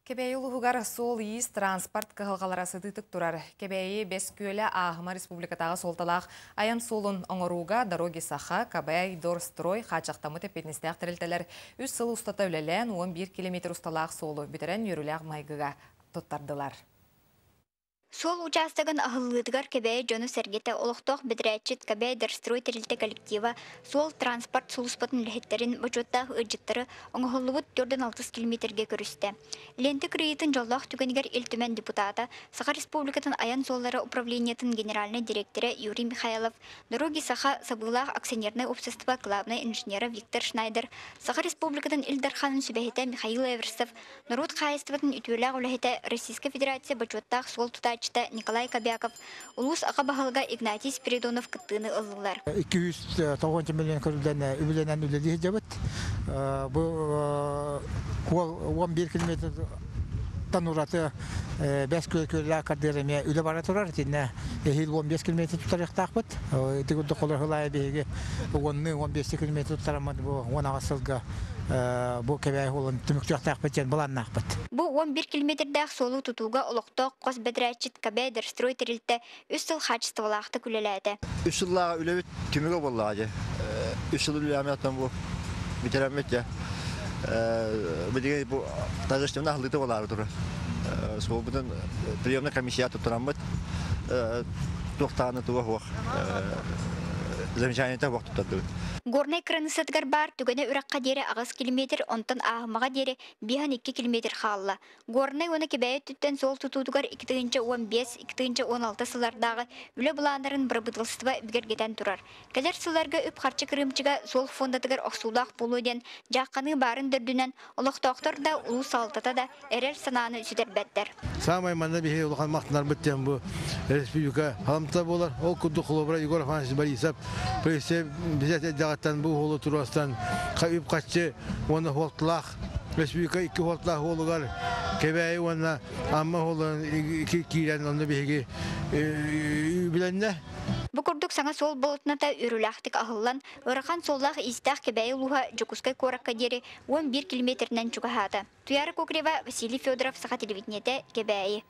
Кебейі ұлығығар сол иіс транспорт қығылғалара сыдытық тұрар. Кебейі бескөлі ағыма республикатағы солталақ аян солын оңыруға дороги саха, кабай, дорстрой, қачақтамы тепетністәқ тірілтелер үз сылы ұстата өлелен 11 километр ұсталақ солы бітірен үйріләғ майгыға тұттардылар. Сол участогын ахыллыдыгар кебе жону сергете олохтоқ бедрәчит кебе дерстрой терилте коллектива сол транспорт сулуспатын лехеттерин бочоттах ыджыттары оңохоллубут 4-6 километрге көрүстө. Ленти кредитин жоллах түгенигер илтүмен депутата Саха Республикатын аян соллары управлениятын генеральный директоры Юрий Михайлов, Дороги Саха Сабылах акционерное общество главный инженера Виктор Шнайдер, Саха Республикатын Илдарханын сүбәхете Михаил Эверсов, Народ хайстватын үтүләг үләхете Российская Федерация бочоттах сол тутач Николай Кобяков, улус Акабахалга Игнатий Спиридонов кыттыны ылылар. 290 миллион көрүлден үбүленен үлелии жабыт. Бу 11 километр танураты бәс көлі академия үлі бара тұрар. Тенне 15 километр тұтарықтақ бұд. Тегілді қолыр ғылай бейге 10-15 километр тұтарамады бұл 10 ағасылға бұл кәбәй қолын түмікчіқтақ бітен бұланнақ бұд. Бу 11 километрдәк солу тутуга олоқтоқ қос бәдрәчит кәбәй дерстрой терилте үс сыл хачыстывалақты күлеләді. Үс сыллаға үләбет түмігі боллады. Үс сыл үләметтен бұл битерәмет я. Бідіге бұл тажыштымна ақылыты болары тұры. Сол бұдың приемный комиссия тұттырамыд. Тоқтағаны туға хоқ. Замечаниеті хоқ тұттады. Горный крынысыдгар бар түгені үраққа дері ағыз километр, онтан ағымаға дері 1-2 километр қалла. Горный оны кебәйі түттен сол тұтудығар 2-15-2-16 сылардағы үлі бұланарын бір бұдылсытыва үбгергеден тұрар. Кәлер сыларға үп қарчы кірімчіға сол фондатығар оқсулақ болуыден жаққаны барын дүрдінен олықтақтар да ұлу салтата да әрер сананы үсідер бәттер. Самай манда бейхе олған мақтынар біттен бұл республика халамта болар. Ол күдді құлыбыра Егор Афанасьевич Борисов прессе бізет әддағаттан бұл қолы тұрастан қайып қатшы оны қолтылақ республика 2 қолтылақ қолығар кебәйі оны амма қолын кейлен оны бейге біленне. Бұқырдық саңа сол болытыната үріләқтік ағылан, ұрақан соллақ истақ кебәйі луға жүкускай кораққа дері 11 километрінен жүгі хады. Туяры Кокрева, Василий Федоров, Саха телевидениеті кебәйі.